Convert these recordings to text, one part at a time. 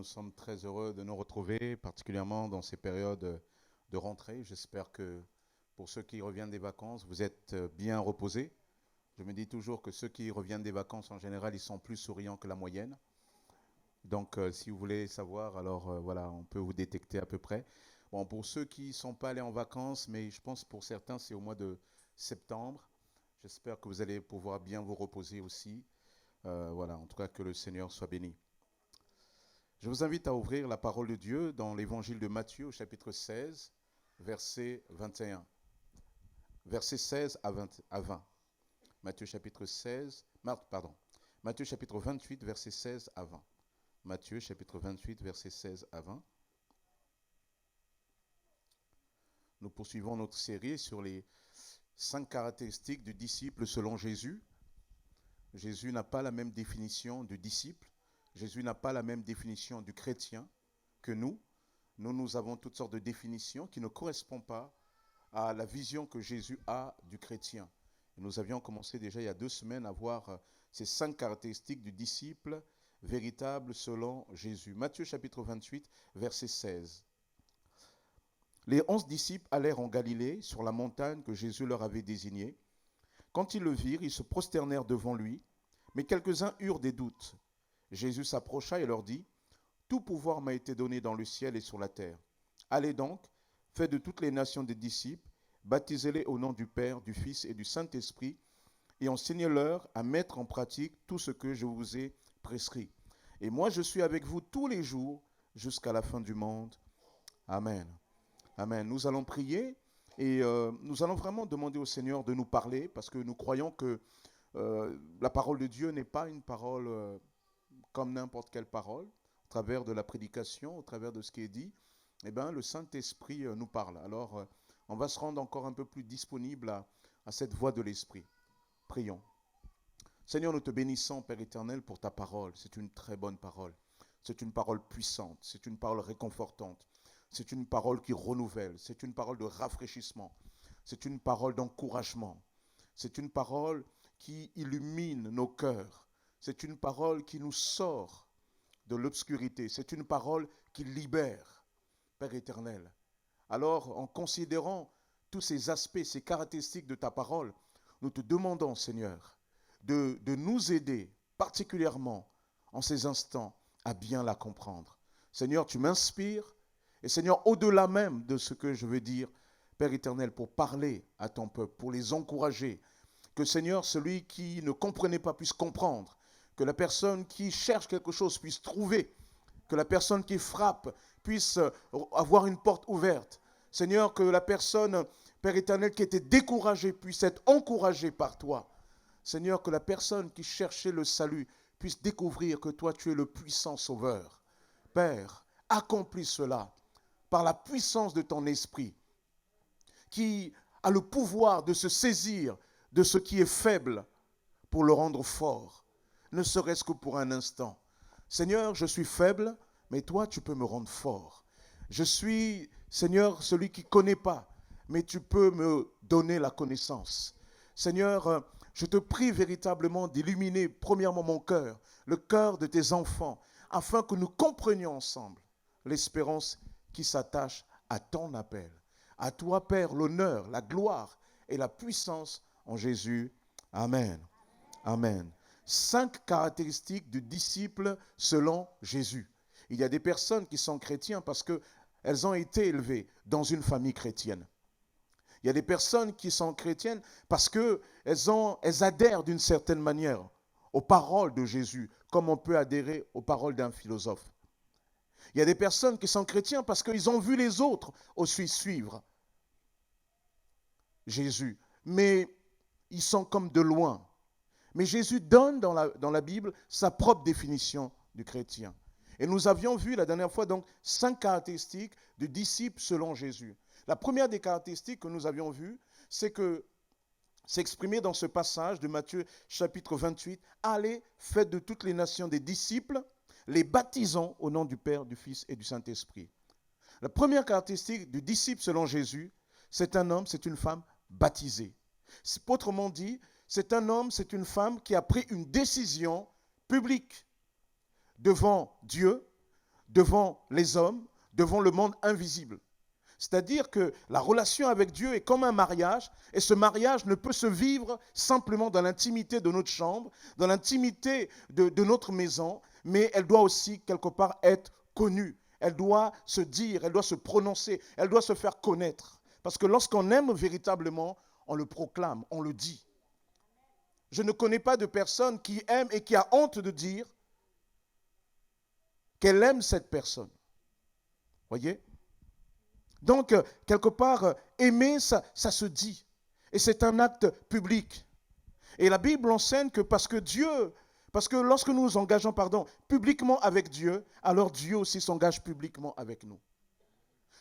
nous sommes très heureux de nous retrouver, particulièrement dans ces périodes de rentrée. J'espère que pour ceux qui reviennent des vacances, vous êtes bien reposés. Je me dis toujours que ceux qui reviennent des vacances, en général, ils sont plus souriants que la moyenne. Donc, si vous voulez savoir, alors voilà, on peut vous détecter à peu près. Bon, pour ceux qui ne sont pas allés en vacances, mais je pense pour certains, c'est au mois de septembre. J'espère que vous allez pouvoir bien vous reposer aussi. Voilà, en tout cas, que le Seigneur soit béni. Je vous invite à ouvrir la parole de Dieu dans l'évangile de Matthieu au chapitre 16, verset 21. Verset 16 à 20. Matthieu chapitre 16, pardon. Matthieu chapitre 28, verset 16 à 20. Matthieu chapitre 28, verset 16 à 20. Nous poursuivons notre série sur les 5 caractéristiques du disciple selon Jésus. Jésus n'a pas la même définition du disciple. Jésus n'a pas la même définition du chrétien que nous. Nous avons toutes sortes de définitions qui ne correspondent pas à la vision que Jésus a du chrétien. Et nous avions commencé déjà il y a 2 semaines à voir ces 5 caractéristiques du disciple véritable selon Jésus. Matthieu chapitre 28, verset 16. Les 11 disciples allèrent en Galilée, sur la montagne que Jésus leur avait désignée. Quand ils le virent, ils se prosternèrent devant lui, mais quelques-uns eurent des doutes. Jésus s'approcha et leur dit, « Tout pouvoir m'a été donné dans le ciel et sur la terre. Allez donc, faites de toutes les nations des disciples, baptisez-les au nom du Père, du Fils et du Saint-Esprit, et enseignez-leur à mettre en pratique tout ce que je vous ai prescrit. Et moi, je suis avec vous tous les jours jusqu'à la fin du monde. Amen. » Amen. Nous allons prier et nous allons vraiment demander au Seigneur de nous parler parce que nous croyons que la parole de Dieu n'est pas une parole comme n'importe quelle parole. Au travers de la prédication, au travers de ce qui est dit, eh bien, le Saint-Esprit nous parle. Alors, on va se rendre encore un peu plus disponible à cette voix de l'Esprit. Prions. Seigneur, nous te bénissons, Père éternel, pour ta parole. C'est une très bonne parole. C'est une parole puissante. C'est une parole réconfortante. C'est une parole qui renouvelle. C'est une parole de rafraîchissement. C'est une parole d'encouragement. C'est une parole qui illumine nos cœurs. C'est une parole qui nous sort de l'obscurité. C'est une parole qui libère, Père éternel. Alors, en considérant tous ces aspects, ces caractéristiques de ta parole, nous te demandons, Seigneur, de nous aider particulièrement en ces instants à bien la comprendre. Seigneur, tu m'inspires et Seigneur, au-delà même de ce que je veux dire, Père éternel, pour parler à ton peuple, pour les encourager, que Seigneur, celui qui ne comprenait pas puisse comprendre, que la personne qui cherche quelque chose puisse trouver, que la personne qui frappe puisse avoir une porte ouverte. Seigneur, que la personne, Père éternel, qui était découragée puisse être encouragée par toi. Seigneur, que la personne qui cherchait le salut puisse découvrir que toi, tu es le puissant sauveur. Père, accomplis cela par la puissance de ton esprit, qui a le pouvoir de se saisir de ce qui est faible pour le rendre fort, ne serait-ce que pour un instant. Seigneur, je suis faible, mais toi, tu peux me rendre fort. Je suis, Seigneur, celui qui ne connaît pas, mais tu peux me donner la connaissance. Seigneur, je te prie véritablement d'illuminer premièrement mon cœur, le cœur de tes enfants, afin que nous comprenions ensemble l'espérance qui s'attache à ton appel. À toi, Père, l'honneur, la gloire et la puissance en Jésus. Amen. Amen. 5 caractéristiques du disciple selon Jésus. Il y a des personnes qui sont chrétiens parce qu'elles ont été élevées dans une famille chrétienne. Il y a des personnes qui sont chrétiennes parce qu'elles adhèrent d'une certaine manière aux paroles de Jésus, comme on peut adhérer aux paroles d'un philosophe. Il y a des personnes qui sont chrétiens parce qu'ils ont vu les autres aussi suivre Jésus, mais ils sont comme de loin. Mais Jésus donne dans la Bible sa propre définition du chrétien. Et nous avions vu la dernière fois donc 5 caractéristiques du disciple selon Jésus. La première des caractéristiques que nous avions vues, c'est que c'est exprimé dans ce passage de Matthieu chapitre 28. Allez, faites de toutes les nations des disciples, les baptisant au nom du Père, du Fils et du Saint-Esprit. La première caractéristique du disciple selon Jésus, c'est un homme, c'est une femme baptisée. Autrement dit, c'est un homme, c'est une femme qui a pris une décision publique devant Dieu devant les hommes, devant le monde invisible. C'est-à-dire que la relation avec Dieu est comme un mariage, et ce mariage ne peut se vivre simplement dans l'intimité de notre chambre, dans l'intimité de notre maison, mais elle doit aussi quelque part être connue. Elle doit se dire, elle doit se prononcer, elle doit se faire connaître. Parce que lorsqu'on aime véritablement, on le proclame, on le dit. Je ne connais pas de personne qui aime et qui a honte de dire qu'elle aime cette personne. Voyez ? Donc, quelque part, aimer, ça se dit. Et c'est un acte public. Et la Bible enseigne que parce que lorsque nous nous engageons, publiquement avec Dieu, alors Dieu aussi s'engage publiquement avec nous.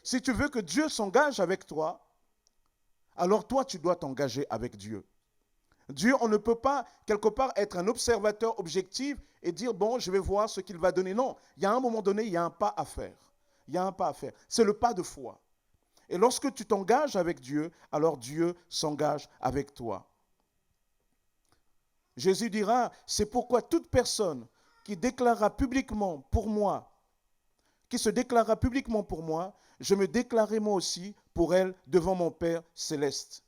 Si tu veux que Dieu s'engage avec toi, alors toi, tu dois t'engager avec Dieu. Dieu, on ne peut pas, quelque part, être un observateur objectif et dire, bon, je vais voir ce qu'il va donner. Non, il y a un moment donné, il y a un pas à faire. Il y a un pas à faire. C'est le pas de foi. Et lorsque tu t'engages avec Dieu, alors Dieu s'engage avec toi. Jésus dira, c'est pourquoi toute personne qui déclarera publiquement pour moi, qui se déclarera publiquement pour moi, je me déclarerai moi aussi pour elle devant mon Père céleste.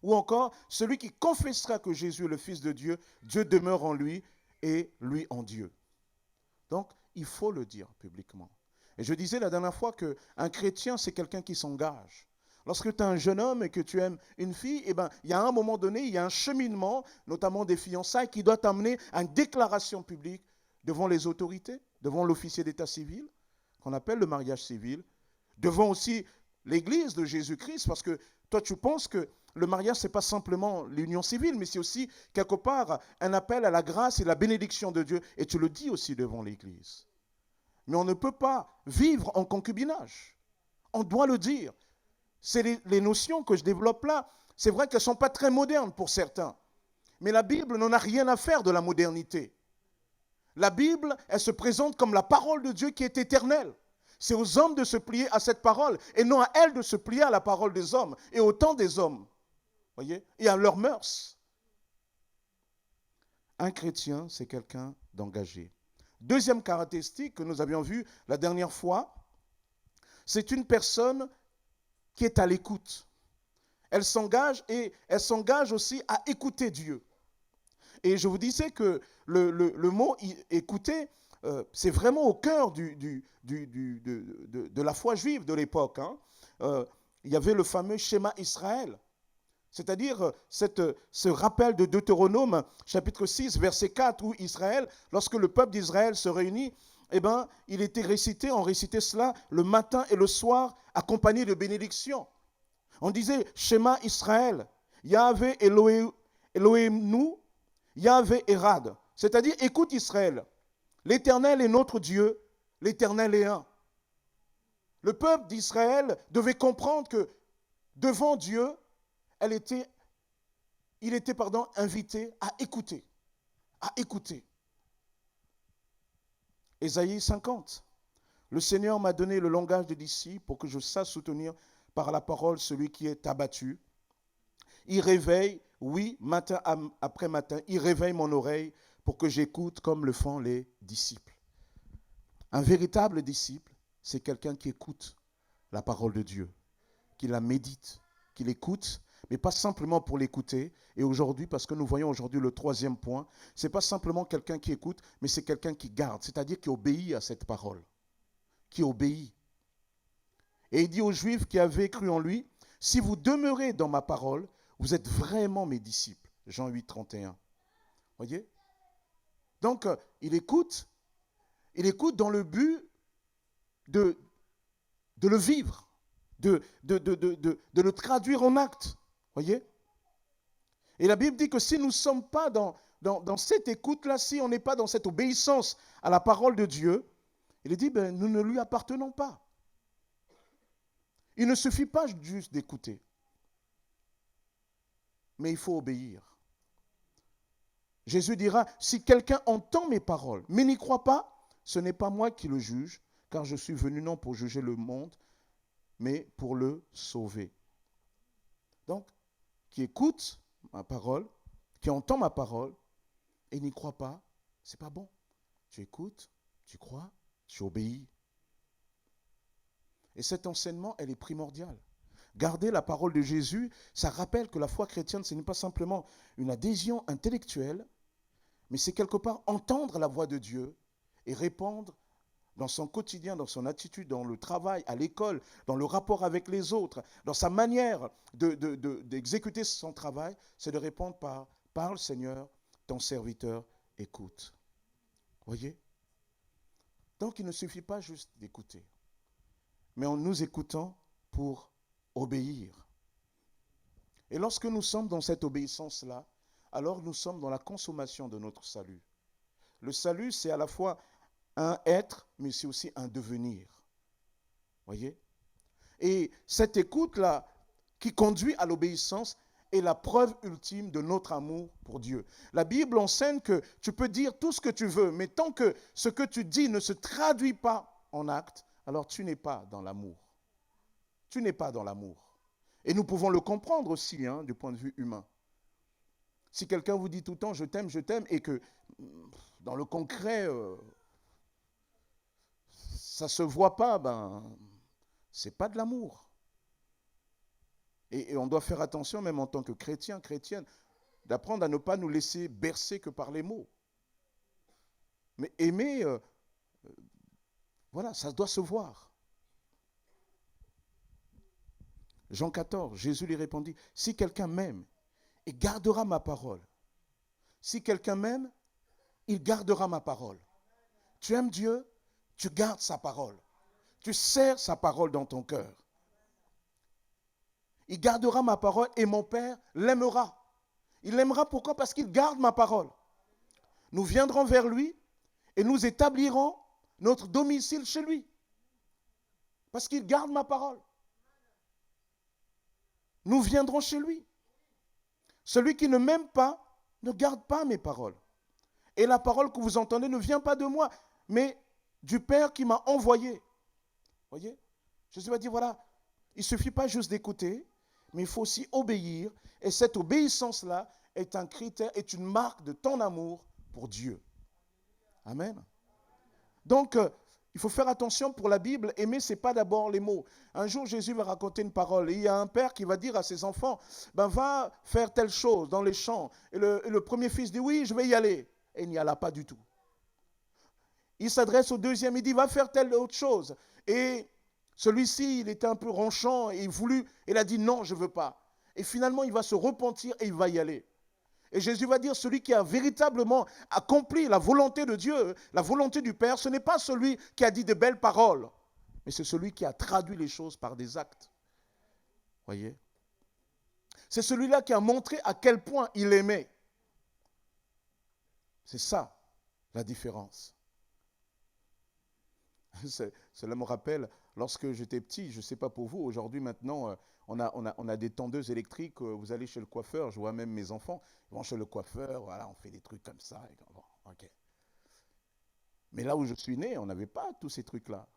Ou encore, celui qui confessera que Jésus est le Fils de Dieu, Dieu demeure en lui et lui en Dieu. Donc, il faut le dire publiquement. Et je disais la dernière fois qu'un chrétien, c'est quelqu'un qui s'engage. Lorsque tu es un jeune homme et que tu aimes une fille, il y a un moment donné, il y a un cheminement, notamment des fiançailles, qui doit t'amener à une déclaration publique devant les autorités, devant l'officier d'état civil, qu'on appelle le mariage civil, devant aussi l'église de Jésus-Christ, parce que toi, tu penses que le mariage, ce n'est pas simplement l'union civile, mais c'est aussi, quelque part, un appel à la grâce et la bénédiction de Dieu. Et tu le dis aussi devant l'église. Mais on ne peut pas vivre en concubinage. On doit le dire. C'est les notions que je développe là. C'est vrai qu'elles ne sont pas très modernes pour certains. Mais la Bible n'en a rien à faire de la modernité. La Bible, elle se présente comme la parole de Dieu qui est éternelle. C'est aux hommes de se plier à cette parole et non à elle de se plier à la parole des hommes et au temps des hommes. Voyez ? Et à leurs mœurs. Un chrétien, c'est quelqu'un d'engagé. Deuxième caractéristique que nous avions vue la dernière fois, c'est une personne qui est à l'écoute. Elle s'engage et elle s'engage aussi à écouter Dieu. Et je vous disais que le mot écouter, c'est vraiment au cœur de la foi juive de l'époque. Il y avait le fameux schéma Israël. C'est-à-dire ce rappel de Deutéronome, chapitre 6, verset 4, où Israël, lorsque le peuple d'Israël se réunit, il était récité, on récitait cela le matin et le soir, accompagné de bénédictions. On disait, Shema Israël, Yahvé Elohim, Yahvé Erad. C'est-à-dire, écoute Israël, l'Éternel est notre Dieu, l'Éternel est un. Le peuple d'Israël devait comprendre que devant Dieu, il était invité à écouter. À écouter. Ésaïe 50. Le Seigneur m'a donné le langage des disciples pour que je sache soutenir par la parole celui qui est abattu. Il réveille, oui, matin après matin, il réveille mon oreille pour que j'écoute comme le font les disciples. Un véritable disciple, c'est quelqu'un qui écoute la parole de Dieu, qui la médite, qui l'écoute, mais pas simplement pour l'écouter. Et aujourd'hui, parce que nous voyons aujourd'hui le troisième point, ce n'est pas simplement quelqu'un qui écoute, mais c'est quelqu'un qui garde, c'est-à-dire qui obéit à cette parole, qui obéit. Et il dit aux Juifs qui avaient cru en lui, si vous demeurez dans ma parole, vous êtes vraiment mes disciples. Jean 8, 31. Voyez ? Donc, il écoute dans le but de le vivre, de le traduire en acte. Voyez ? Et la Bible dit que si nous ne sommes pas dans cette écoute-là, si on n'est pas dans cette obéissance à la parole de Dieu, il dit, nous ne lui appartenons pas. Il ne suffit pas juste d'écouter, mais il faut obéir. Jésus dira, si quelqu'un entend mes paroles, mais n'y croit pas, ce n'est pas moi qui le juge, car je suis venu non pour juger le monde, mais pour le sauver. Donc, qui écoute ma parole, qui entend ma parole, et n'y croit pas, c'est pas bon. Tu écoutes, tu crois, tu obéis, Et cet enseignement, elle est primordiale. Garder la parole de Jésus, ça rappelle que la foi chrétienne, ce n'est pas simplement une adhésion intellectuelle, mais c'est quelque part entendre la voix de Dieu et répondre dans son quotidien, dans son attitude, dans le travail, à l'école, dans le rapport avec les autres, dans sa manière d'exécuter son travail, c'est de répondre par « Parle Seigneur, ton serviteur écoute ». Voyez? Donc il ne suffit pas juste d'écouter, mais en nous écoutant pour obéir. Et lorsque nous sommes dans cette obéissance-là, alors nous sommes dans la consommation de notre salut. Le salut, c'est à la fois un être, mais c'est aussi un devenir. Voyez? Et cette écoute-là, qui conduit à l'obéissance, est la preuve ultime de notre amour pour Dieu. La Bible enseigne que tu peux dire tout ce que tu veux, mais tant que ce que tu dis ne se traduit pas en acte, alors tu n'es pas dans l'amour. Tu n'es pas dans l'amour. Et nous pouvons le comprendre aussi, du point de vue humain. Si quelqu'un vous dit tout le temps « je t'aime », et que dans le concret, ça ne se voit pas, ce n'est pas de l'amour. Et on doit faire attention, même en tant que chrétien, chrétienne, d'apprendre à ne pas nous laisser bercer que par les mots. Mais aimer, voilà, ça doit se voir. Jean 14, Jésus lui répondit, « Si quelqu'un m'aime, il gardera ma parole. Si quelqu'un m'aime, il gardera ma parole. » Tu aimes Dieu, tu gardes sa parole. Tu serres sa parole dans ton cœur. Il gardera ma parole et mon Père l'aimera. Il l'aimera pourquoi? Parce qu'il garde ma parole. Nous viendrons vers lui et nous établirons notre domicile chez lui. Parce qu'il garde ma parole. Nous viendrons chez lui. Celui qui ne m'aime pas ne garde pas mes paroles. Et la parole que vous entendez ne vient pas de moi, mais du Père qui m'a envoyé. Voyez? Jésus va dire, voilà, il ne suffit pas juste d'écouter, mais il faut aussi obéir. Et cette obéissance-là est un critère, est une marque de ton amour pour Dieu. Amen. Donc, il faut faire attention pour la Bible. Aimer, ce n'est pas d'abord les mots. Un jour, Jésus va raconter une parole. Et il y a un père qui va dire à ses enfants, va faire telle chose dans les champs. Et le premier fils dit, oui, je vais y aller. Et il n'y alla pas du tout. Il s'adresse au deuxième, il dit, va faire telle autre chose. Et celui-ci, il était un peu ronchant et il a dit, non, je ne veux pas. Et finalement, il va se repentir et il va y aller. Et Jésus va dire, celui qui a véritablement accompli la volonté de Dieu, la volonté du Père, ce n'est pas celui qui a dit de belles paroles, mais c'est celui qui a traduit les choses par des actes. Voyez? C'est celui-là qui a montré à quel point il aimait. C'est ça, la différence. Cela me rappelle, lorsque j'étais petit, je ne sais pas pour vous, aujourd'hui maintenant, on a des tondeuses électriques, vous allez chez le coiffeur, je vois même mes enfants, ils vont chez le coiffeur, voilà, on fait des trucs comme ça. Bon, okay. Mais là où je suis né, on n'avait pas tous ces trucs-là.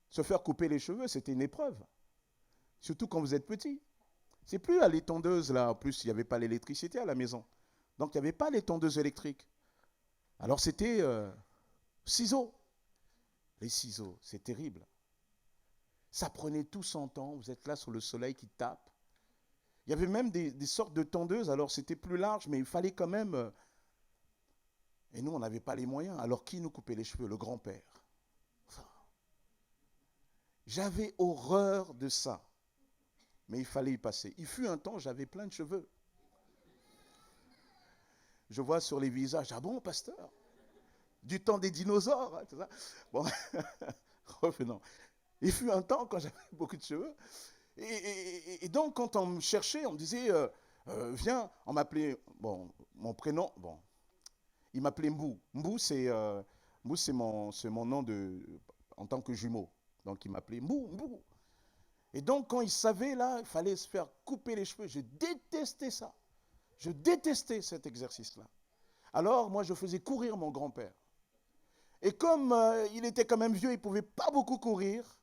Se faire couper les cheveux, c'était une épreuve. Surtout quand vous êtes petit. C'est plus à les tondeuses, là, en plus, il n'y avait pas l'électricité à la maison. Donc, il n'y avait pas les tondeuses électriques. Alors, c'était ciseaux. Les ciseaux, c'est terrible. Ça prenait tout son temps. Vous êtes là sur le soleil qui tape. Il y avait même des sortes de tondeuses. Alors, c'était plus large, mais il fallait quand même... Et nous, on n'avait pas les moyens. Alors, qui nous coupait les cheveux? Le grand-père. Enfin, j'avais horreur de ça. Mais il fallait y passer. Il fut un temps, j'avais plein de cheveux. Je vois sur les visages, ah bon, pasteur? Du temps des dinosaures, hein, tout ça. Bon, revenons. Il fut un temps quand j'avais beaucoup de cheveux. Et donc, quand on me cherchait, on me disait, viens, on m'appelait, bon, mon prénom, bon, il m'appelait Mbou. Mbou, c'est mon nom en tant que jumeau. Donc, il m'appelait Mbou, Mbou. Et donc, quand il savait, là, il fallait se faire couper les cheveux. Je détestais ça. Je détestais cet exercice-là. Alors, moi, je faisais courir mon grand-père. Et comme il était quand même vieux, il ne pouvait pas beaucoup courir,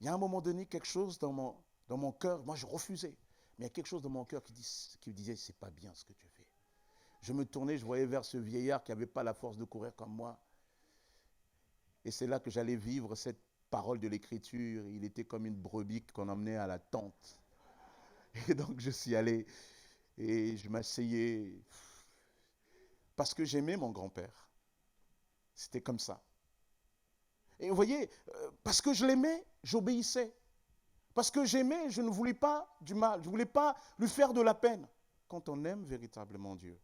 il y a un moment donné, quelque chose dans mon cœur, moi je refusais, mais il y a quelque chose dans mon cœur qui me disait, c'est pas bien ce que tu fais. Je me tournais, je voyais vers ce vieillard qui n'avait pas la force de courir comme moi. Et c'est là que j'allais vivre cette parole de l'Écriture. Il était comme une brebis qu'on emmenait à la tente. Et donc je suis allé et je m'asseyais parce que j'aimais mon grand-père. C'était comme ça. Et vous voyez, parce que je l'aimais, j'obéissais. Parce que j'aimais, je ne voulais pas du mal. Je ne voulais pas lui faire de la peine. Quand on aime véritablement Dieu,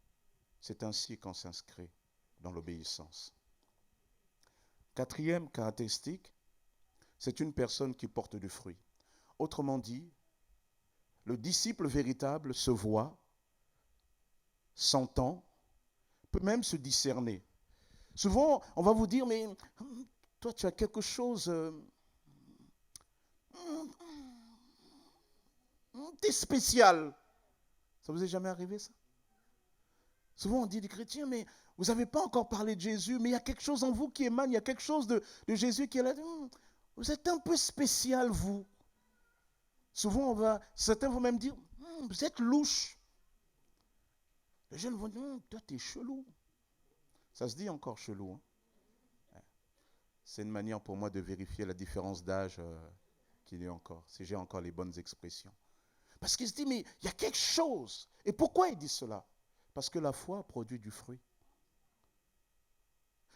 c'est ainsi qu'on s'inscrit dans l'obéissance. Quatrième caractéristique, c'est une personne qui porte du fruit. Autrement dit, le disciple véritable se voit, s'entend, peut même se discerner. Souvent, on va vous dire, mais toi, tu as quelque chose, t'es spécial. Ça vous est jamais arrivé, ça? Souvent, on dit des chrétiens, mais vous n'avez pas encore parlé de Jésus, mais il y a quelque chose en vous qui émane, il y a quelque chose de Jésus qui est là. Vous êtes un peu spécial, vous. Souvent, certains vont même dire, vous êtes louche. Les jeunes vont dire, toi, t'es chelou. Ça se dit encore chelou. Hein? C'est une manière pour moi de vérifier la différence d'âge qu'il y a encore, si j'ai encore les bonnes expressions. Parce qu'il se dit, mais il y a quelque chose. Et pourquoi il dit cela? Parce que la foi produit du fruit.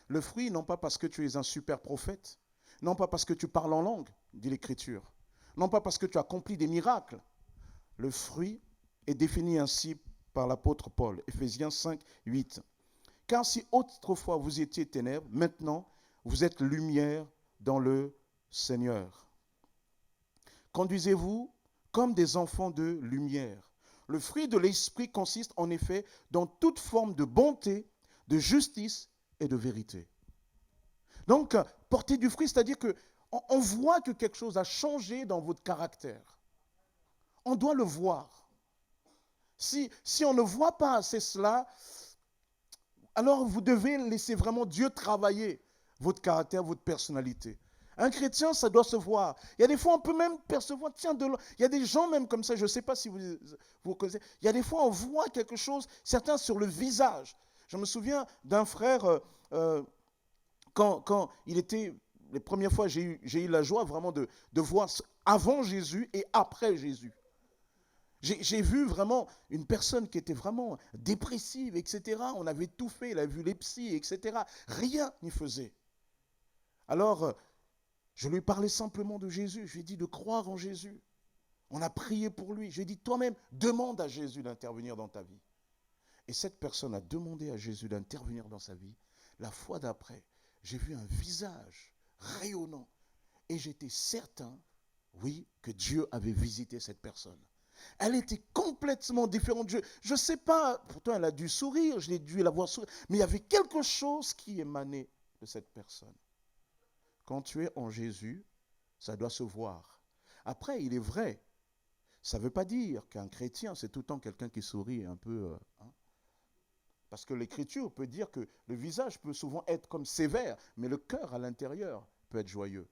Le fruit, non pas parce que tu es un super prophète, non pas parce que tu parles en langue, dit l'Écriture, non pas parce que tu accomplis des miracles. Le fruit est défini ainsi par l'apôtre Paul, Éphésiens 5, 8. Car si autrefois vous étiez ténèbres, maintenant vous êtes lumière dans le Seigneur. Conduisez-vous comme des enfants de lumière. Le fruit de l'esprit consiste en effet dans toute forme de bonté, de justice et de vérité. Donc, porter du fruit, c'est-à-dire qu'on voit que quelque chose a changé dans votre caractère. On doit le voir. Si on ne voit pas assez cela, alors vous devez laisser vraiment Dieu travailler votre caractère, votre personnalité. Un chrétien, ça doit se voir. Il y a des fois, on peut même percevoir, il y a des gens même comme ça, je ne sais pas si vous connaissez, il y a des fois, on voit quelque chose, certains sur le visage. Je me souviens d'un frère, quand il était, les premières fois, j'ai eu la joie vraiment de voir avant Jésus et après Jésus. J'ai vu vraiment une personne qui était vraiment dépressive, etc. On avait tout fait, il a vu les psys, etc. Rien n'y faisait. Alors, je lui parlais simplement de Jésus. Je lui ai dit de croire en Jésus. On a prié pour lui. Je lui ai dit, toi-même, demande à Jésus d'intervenir dans ta vie. Et cette personne a demandé à Jésus d'intervenir dans sa vie. La fois d'après, j'ai vu un visage rayonnant. Et j'étais certain, oui, que Dieu avait visité cette personne. Elle était complètement différente. Je ne sais pas, pourtant elle a dû sourire, je l'ai dû la voir sourire, mais il y avait quelque chose qui émanait de cette personne. Quand tu es en Jésus, ça doit se voir. Après, il est vrai, ça ne veut pas dire qu'un chrétien, c'est tout le temps quelqu'un qui sourit un peu. Parce que l'Écriture peut dire que le visage peut souvent être comme sévère, mais le cœur à l'intérieur peut être joyeux.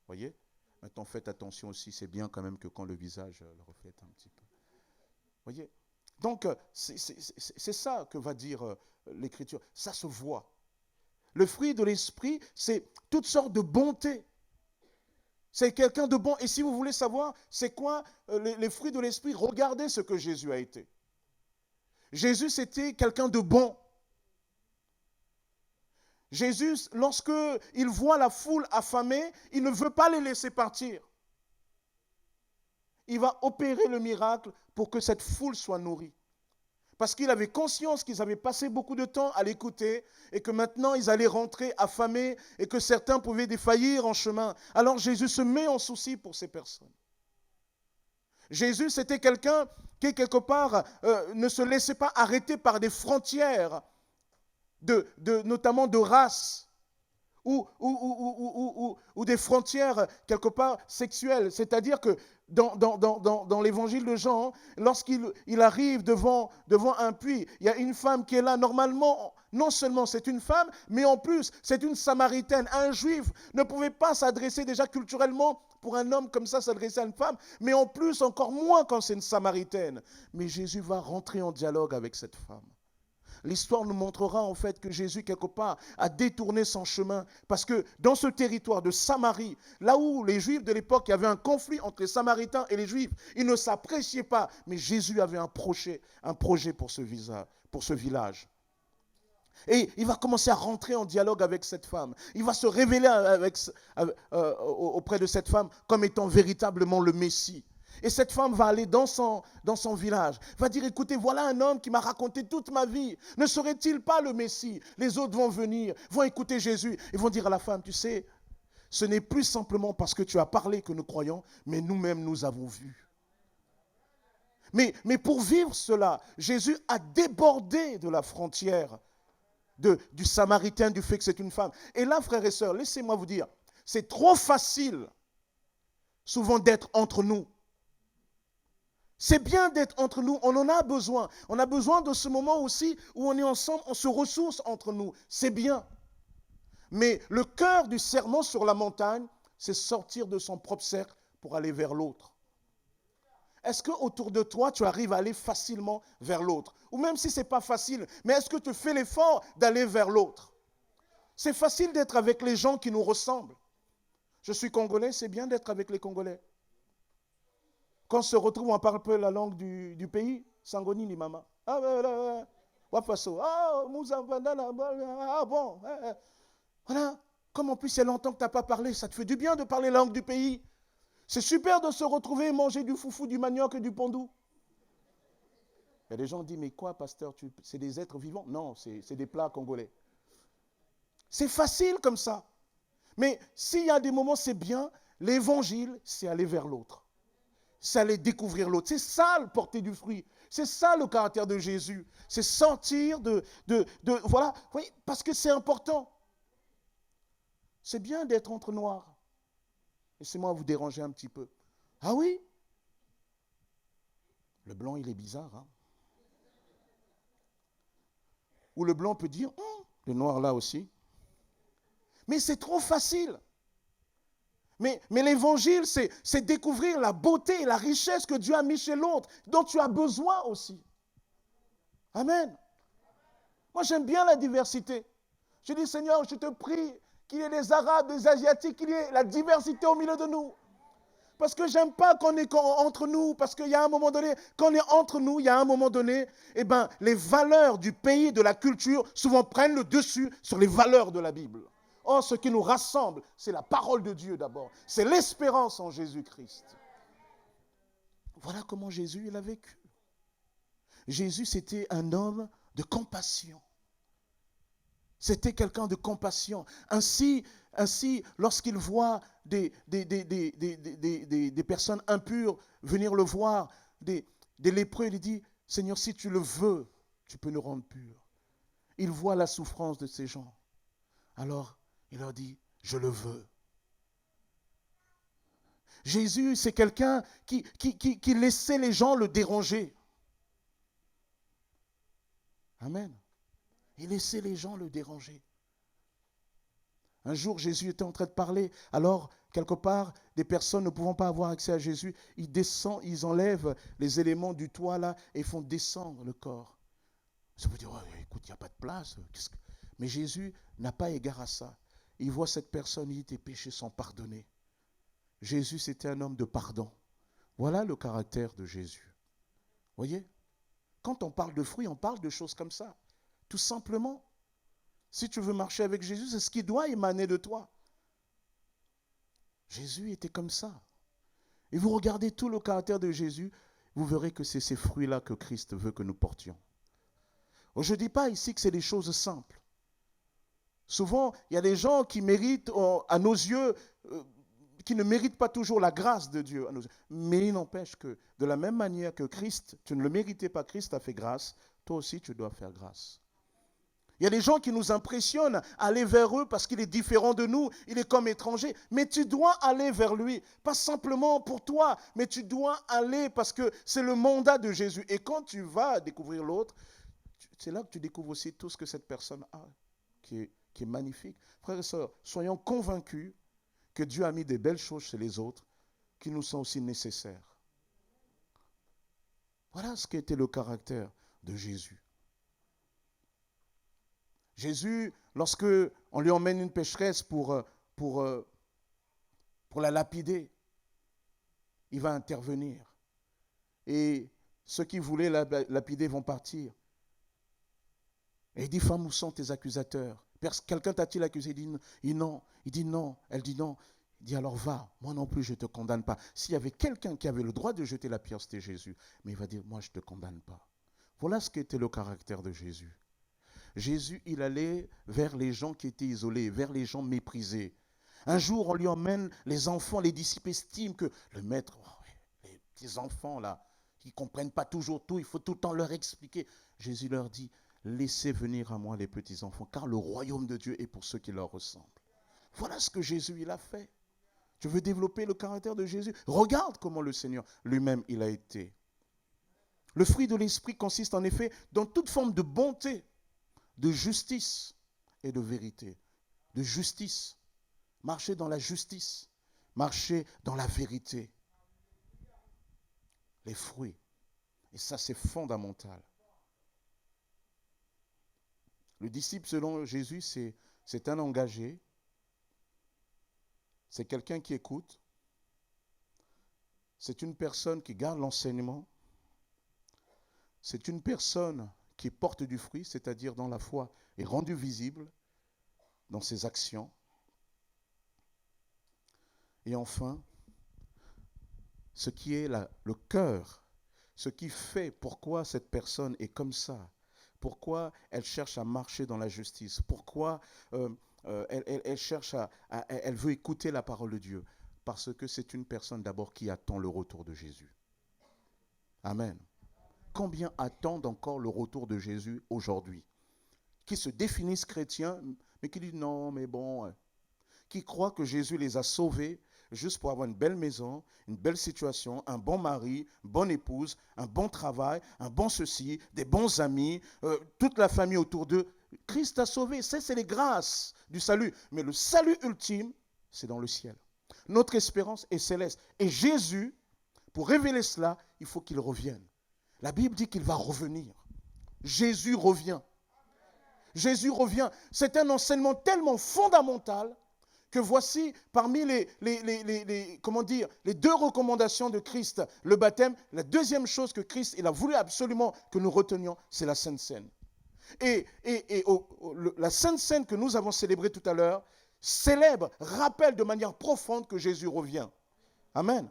Voyez ? Maintenant, faites attention aussi, c'est bien quand même que quand le visage le reflète un petit peu. Voyez ? Donc, c'est ça que va dire l'Écriture. Ça se voit. Le fruit de l'esprit, c'est toutes sortes de bonté. C'est quelqu'un de bon. Et si vous voulez savoir c'est quoi les fruits de l'esprit, regardez ce que Jésus a été. Jésus, c'était quelqu'un de bon. Jésus, lorsqu'il voit la foule affamée, il ne veut pas les laisser partir. Il va opérer le miracle pour que cette foule soit nourrie. Parce qu'il avait conscience qu'ils avaient passé beaucoup de temps à l'écouter et que maintenant ils allaient rentrer affamés et que certains pouvaient défaillir en chemin. Alors Jésus se met en souci pour ces personnes. Jésus, c'était quelqu'un qui, quelque part, ne se laissait pas arrêter par des frontières, notamment de race, ou des frontières, quelque part, sexuelles. C'est-à-dire que dans l'évangile de Jean, lorsqu'il arrive devant un puits, il y a une femme qui est là. Normalement, non seulement c'est une femme, mais en plus, c'est une Samaritaine. Un juif ne pouvait pas s'adresser déjà culturellement pour un homme comme ça, s'adresser à une femme, mais en plus, encore moins quand c'est une Samaritaine. Mais Jésus va rentrer en dialogue avec cette femme. l'histoire nous montrera en fait que Jésus, quelque part, a détourné son chemin. Parce que dans ce territoire de Samarie, là où les Juifs de l'époque, il y avait un conflit entre les Samaritains et les Juifs, ils ne s'appréciaient pas. Mais Jésus avait un projet pour ce village. Et il va commencer à rentrer en dialogue avec cette femme. Il va se révéler auprès de cette femme comme étant véritablement le Messie. Et cette femme va aller dans son village, va dire, écoutez, voilà un homme qui m'a raconté toute ma vie. Ne serait-il pas le Messie? Les autres vont venir, vont écouter Jésus et vont dire à la femme, tu sais, ce n'est plus simplement parce que tu as parlé que nous croyons, mais nous-mêmes nous avons vu. Mais pour vivre cela, Jésus a débordé de la frontière du Samaritain, du fait que c'est une femme. Et là, frères et sœurs, laissez-moi vous dire, c'est trop facile souvent d'être entre nous. C'est bien d'être entre nous, on en a besoin. On a besoin de ce moment aussi où on est ensemble, on se ressource entre nous. C'est bien. Mais le cœur du sermon sur la montagne, c'est sortir de son propre cercle pour aller vers l'autre. Est-ce qu'autour de toi, tu arrives à aller facilement vers l'autre? Ou même si ce n'est pas facile, mais est-ce que tu fais l'effort d'aller vers l'autre? C'est facile d'être avec les gens qui nous ressemblent. Je suis congolais, c'est bien d'être avec les Congolais. Quand on se retrouve, on parle un peu la langue du pays. Sangoni ni mama. Ah, Wafaso. Ah, bon. Voilà. Comme en plus il y a longtemps que tu n'as pas parlé, ça te fait du bien de parler la langue du pays. C'est super de se retrouver et manger du foufou, du manioc et du pondou. Il y a des gens qui disent, mais quoi, pasteur, c'est des êtres vivants? Non, c'est des plats congolais. C'est facile comme ça. Mais s'il y a des moments, c'est bien. L'évangile, c'est aller vers l'autre. C'est aller découvrir l'autre. C'est ça, le porter du fruit. C'est ça, le caractère de Jésus. C'est sortir voilà, oui, parce que c'est important. C'est bien d'être entre noirs. Laissez-moi vous déranger un petit peu. Ah oui? Le blanc, il est bizarre. Hein? Ou le blanc peut dire, le noir là aussi. Mais c'est trop facile. Mais l'évangile, c'est découvrir la beauté et la richesse que Dieu a mis chez l'autre, dont tu as besoin aussi. Amen. Moi, j'aime bien la diversité. Je dis, Seigneur, je te prie qu'il y ait des Arabes, des Asiatiques, qu'il y ait la diversité au milieu de nous. Parce que j'aime pas qu'on est entre nous, parce qu'il y a un moment donné, quand on est entre nous, il y a un moment donné, les valeurs du pays, de la culture, souvent prennent le dessus sur les valeurs de la Bible. Or, ce qui nous rassemble, c'est la parole de Dieu d'abord. C'est l'espérance en Jésus-Christ. Voilà comment Jésus, il a vécu. Jésus, c'était un homme de compassion. C'était quelqu'un de compassion. Ainsi, lorsqu'il voit des personnes impures venir le voir, des lépreux, il dit, Seigneur, si tu le veux, tu peux nous rendre purs. Il voit la souffrance de ces gens. Alors, il leur dit, je le veux. Jésus, c'est quelqu'un qui laissait les gens le déranger. Amen. Il laissait les gens le déranger. Un jour, Jésus était en train de parler. Alors, quelque part, des personnes ne pouvant pas avoir accès à Jésus, ils enlèvent les éléments du toit là et font descendre le corps. Ça veut dire, oh, écoute, il n'y a pas de place. Mais Jésus n'a pas égard à ça. Il voit cette personne, il dit, tes péchés sont pardonnés. Jésus, c'était un homme de pardon. Voilà le caractère de Jésus. Voyez? Quand on parle de fruits, on parle de choses comme ça. Tout simplement. Si tu veux marcher avec Jésus, c'est ce qui doit émaner de toi. Jésus était comme ça. Et vous regardez tout le caractère de Jésus, vous verrez que c'est ces fruits-là que Christ veut que nous portions. Je ne dis pas ici que c'est des choses simples. Souvent, il y a des gens qui méritent, à nos yeux, qui ne méritent pas toujours la grâce de Dieu. Mais il n'empêche que, de la même manière que Christ, tu ne le méritais pas, Christ a fait grâce, toi aussi tu dois faire grâce. Il y a des gens qui nous impressionnent, aller vers eux parce qu'il est différent de nous, il est comme étranger. Mais tu dois aller vers lui, pas simplement pour toi, mais tu dois aller parce que c'est le mandat de Jésus. Et quand tu vas découvrir l'autre, c'est là que tu découvres aussi tout ce que cette personne a, qui est magnifique. Frères et sœurs, soyons convaincus que Dieu a mis des belles choses chez les autres qui nous sont aussi nécessaires. Voilà ce qu'était le caractère de Jésus. Jésus, lorsque on lui emmène une pécheresse pour, pour la lapider, il va intervenir. Et ceux qui voulaient la lapider vont partir. Et il dit, femme, où sont tes accusateurs? Quelqu'un t'a-t-il accusé? Il dit non. Il dit non. Elle dit non. Il dit alors va, moi non plus je ne te condamne pas. S'il y avait quelqu'un qui avait le droit de jeter la pierre, c'était Jésus. Mais il va dire, moi je ne te condamne pas. Voilà ce qu'était le caractère de Jésus. Jésus, il allait vers les gens qui étaient isolés, vers les gens méprisés. Un jour, on lui emmène les enfants, les disciples estiment que le maître, les petits enfants là, qui ne comprennent pas toujours tout, il faut tout le temps leur expliquer. Jésus leur dit, laissez venir à moi les petits enfants, car le royaume de Dieu est pour ceux qui leur ressemblent. Voilà ce que Jésus, il a fait. Tu veux développer le caractère de Jésus? Regarde comment le Seigneur lui-même, il a été. Le fruit de l'esprit consiste en effet dans toute forme de bonté, de justice et de vérité. De justice. Marcher dans la justice. Marcher dans la vérité. Les fruits. Et ça, c'est fondamental. Le disciple, selon Jésus, c'est un engagé. C'est quelqu'un qui écoute. C'est une personne qui garde l'enseignement. C'est une personne qui porte du fruit, c'est-à-dire dans la foi, est rendue visible dans ses actions. Et enfin, ce qui est le cœur, ce qui fait pourquoi cette personne est comme ça, pourquoi elle cherche à marcher dans la justice, pourquoi elle cherche elle veut écouter la parole de Dieu, parce que c'est une personne d'abord qui attend le retour de Jésus. Amen. Combien attendent encore le retour de Jésus aujourd'hui? Qui se définissent chrétiens, mais qui disent non, mais bon, qui croient que Jésus les a sauvés juste pour avoir une belle maison, une belle situation, un bon mari, une bonne épouse, un bon travail, un bon ceci, des bons amis, toute la famille autour d'eux. Christ a sauvé, c'est les grâces du salut. Mais le salut ultime, c'est dans le ciel. Notre espérance est céleste. Et Jésus, pour révéler cela, il faut qu'il revienne. La Bible dit qu'il va revenir. Jésus revient. Jésus revient. C'est un enseignement tellement fondamental que voici parmi les deux recommandations de Christ, le baptême, la deuxième chose que Christ il a voulu absolument que nous retenions, c'est la Sainte Seine. Et la Sainte Seine que nous avons célébrée tout à l'heure, célèbre, rappelle de manière profonde que Jésus revient. Amen.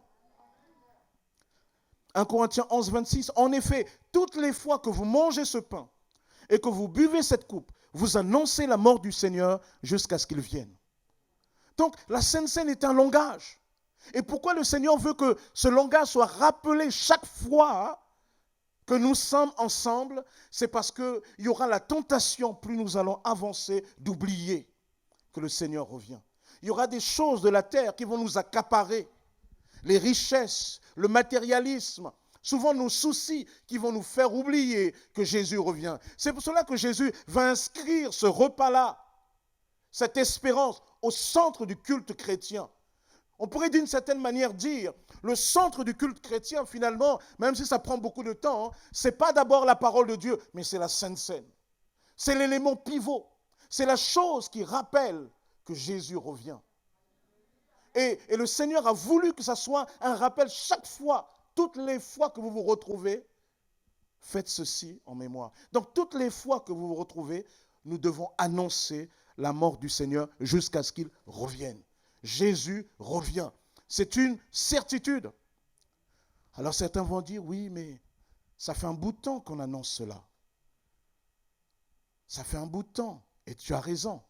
1 Corinthiens 11, 26, en effet, toutes les fois que vous mangez ce pain et que vous buvez cette coupe, vous annoncez la mort du Seigneur jusqu'à ce qu'il vienne. Donc, la Sainte Seine est un langage. Et pourquoi le Seigneur veut que ce langage soit rappelé chaque fois que nous sommes ensemble? C'est parce qu'il y aura la tentation, plus nous allons avancer, d'oublier que le Seigneur revient. Il y aura des choses de la terre qui vont nous accaparer. Les richesses, le matérialisme, souvent nos soucis qui vont nous faire oublier que Jésus revient. C'est pour cela que Jésus va inscrire ce repas-là, cette espérance, au centre du culte chrétien. On pourrait d'une certaine manière dire, le centre du culte chrétien finalement, même si ça prend beaucoup de temps, ce n'est pas d'abord la parole de Dieu, mais c'est la Sainte Seine. C'est l'élément pivot. C'est la chose qui rappelle que Jésus revient. Et le Seigneur a voulu que ça soit un rappel chaque fois, toutes les fois que vous vous retrouvez, faites ceci en mémoire. Donc toutes les fois que vous vous retrouvez, nous devons annoncer la mort du Seigneur jusqu'à ce qu'il revienne. Jésus revient. C'est une certitude. Alors certains vont dire, oui, mais ça fait un bout de temps qu'on annonce cela. Ça fait un bout de temps. Et tu as raison.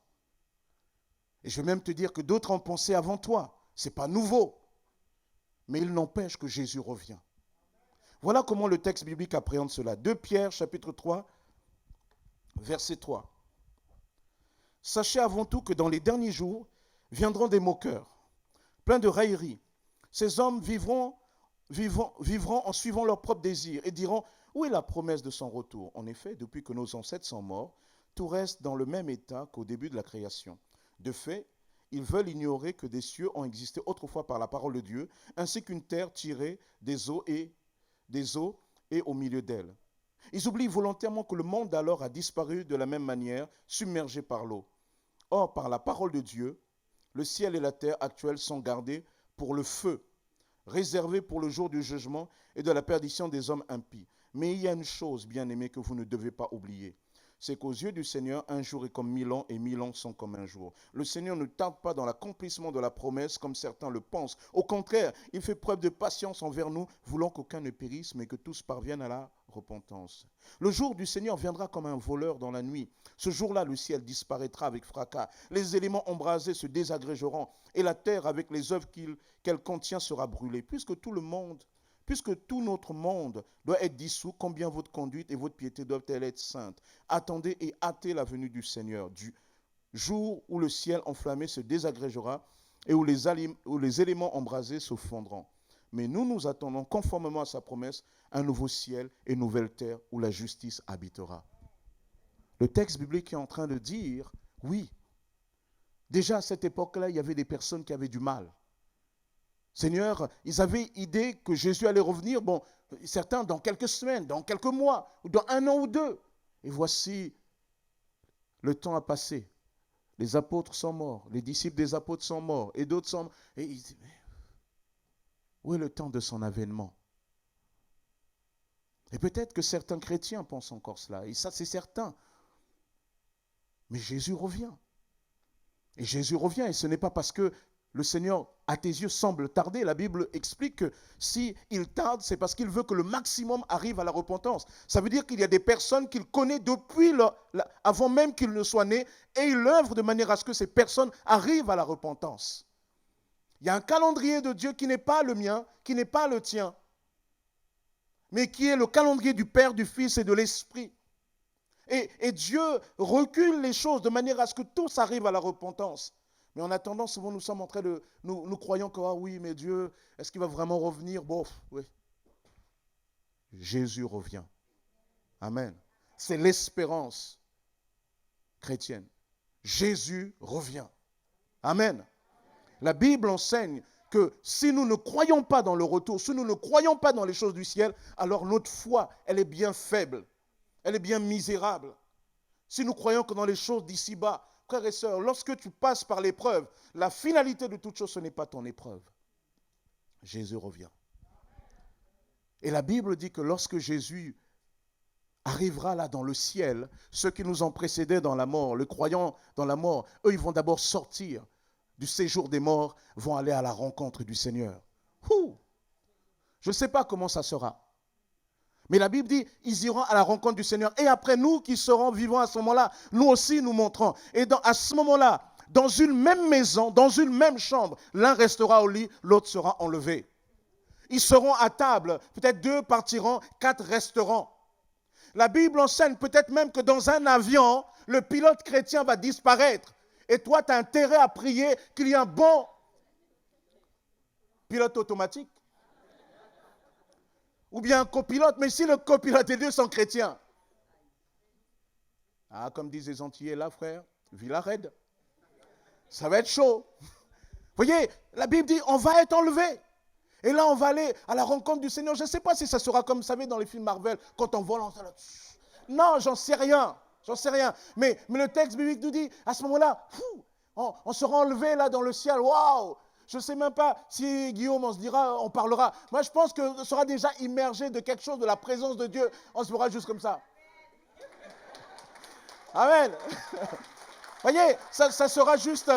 Et je vais même te dire que d'autres ont pensé avant toi. Ce n'est pas nouveau. Mais il n'empêche que Jésus revient. Voilà comment le texte biblique appréhende cela. 2 Pierre, chapitre 3, verset 3. Sachez avant tout que dans les derniers jours viendront des moqueurs, pleins de railleries. Ces hommes vivront en suivant leurs propres désirs et diront, où est la promesse de son retour? En effet, depuis que nos ancêtres sont morts, tout reste dans le même état qu'au début de la création. De fait, ils veulent ignorer que des cieux ont existé autrefois par la parole de Dieu, ainsi qu'une terre tirée des eaux et au milieu d'elle. Ils oublient volontairement que le monde alors a disparu de la même manière, submergé par l'eau. Or, par la parole de Dieu, le ciel et la terre actuels sont gardés pour le feu, réservés pour le jour du jugement et de la perdition des hommes impies. Mais il y a une chose, bien-aimés, que vous ne devez pas oublier. C'est qu'aux yeux du Seigneur, un jour est comme 1000 ans et 1000 ans sont comme un jour. Le Seigneur ne tarde pas dans l'accomplissement de la promesse comme certains le pensent. Au contraire, il fait preuve de patience envers nous, voulant qu'aucun ne périsse, mais que tous parviennent à la repentance. Le jour du Seigneur viendra comme un voleur dans la nuit. Ce jour-là, le ciel disparaîtra avec fracas. Les éléments embrasés se désagrégeront et la terre, avec les œuvres qu'elle contient, sera brûlée. Puisque tout notre monde doit être dissous, combien votre conduite et votre piété doivent-elles être saintes. Attendez et hâtez la venue du Seigneur, du jour où le ciel enflammé se désagrégera et où les éléments embrasés se fondront. Mais nous attendons, conformément à sa promesse, un nouveau ciel et une nouvelle terre où la justice habitera. Le texte biblique est en train de dire, oui, déjà à cette époque-là, il y avait des personnes qui avaient du mal. Seigneur, ils avaient idée que Jésus allait revenir, bon, certains dans quelques semaines, dans quelques mois, ou dans 1 an ou 2. Et voici, le temps a passé. Les apôtres sont morts, les disciples des apôtres sont morts, et d'autres sont morts. Et ils disent, mais où est le temps de son avènement? Et peut-être que certains chrétiens pensent encore cela, et ça c'est certain. Mais Jésus revient. Et Jésus revient, et ce n'est pas parce que le Seigneur, à tes yeux, semble tarder. La Bible explique que s'il tarde, c'est parce qu'il veut que le maximum arrive à la repentance. Ça veut dire qu'il y a des personnes qu'il connaît depuis avant même qu'ils ne soient nés, et il œuvre de manière à ce que ces personnes arrivent à la repentance. Il y a un calendrier de Dieu qui n'est pas le mien, qui n'est pas le tien, mais qui est le calendrier du Père, du Fils et de l'Esprit. Et Dieu recule les choses de manière à ce que tous arrivent à la repentance. Mais en attendant, souvent nous sommes en train de... Nous croyons que, ah oui, mais Dieu, est-ce qu'il va vraiment revenir? Bon, oui. Jésus revient. Amen. C'est l'espérance chrétienne. Jésus revient. Amen. La Bible enseigne que si nous ne croyons pas dans le retour, si nous ne croyons pas dans les choses du ciel, alors notre foi, elle est bien faible. Elle est bien misérable. Si nous croyons que dans les choses d'ici-bas, frères et sœurs, lorsque tu passes par l'épreuve, la finalité de toute chose, ce n'est pas ton épreuve. Jésus revient. Et la Bible dit que lorsque Jésus arrivera là dans le ciel, ceux qui nous ont précédés dans la mort, les croyants dans la mort, eux, ils vont d'abord sortir du séjour des morts, vont aller à la rencontre du Seigneur. Je ne sais pas comment ça sera. Mais la Bible dit, ils iront à la rencontre du Seigneur. Et après, nous qui serons vivants à ce moment-là, nous aussi nous montrons. Et à ce moment-là, dans une même maison, dans une même chambre, l'un restera au lit, l'autre sera enlevé. Ils seront à table. Peut-être 2 partiront, 4 resteront. La Bible enseigne peut-être même que dans un avion, le pilote chrétien va disparaître. Et toi, tu as intérêt à prier qu'il y ait un bon pilote automatique. Ou bien un copilote, mais si le copilote et 2 sont chrétiens. Ah, comme disent les Antillais là, frère, Villared. Ça va être chaud. Vous voyez, la Bible dit, on va être enlevé. Et là, on va aller à la rencontre du Seigneur. Je ne sais pas si ça sera comme, vous savez, dans les films Marvel, quand on vole, non, j'en sais rien. J'en sais rien. Mais le texte biblique nous dit, à ce moment-là, on sera enlevé là dans le ciel. Waouh! Je ne sais même pas si Guillaume, on parlera. Moi, je pense qu'on sera déjà immergé de quelque chose, de la présence de Dieu. On se verra juste comme ça. Amen. Vous voyez, ça sera juste...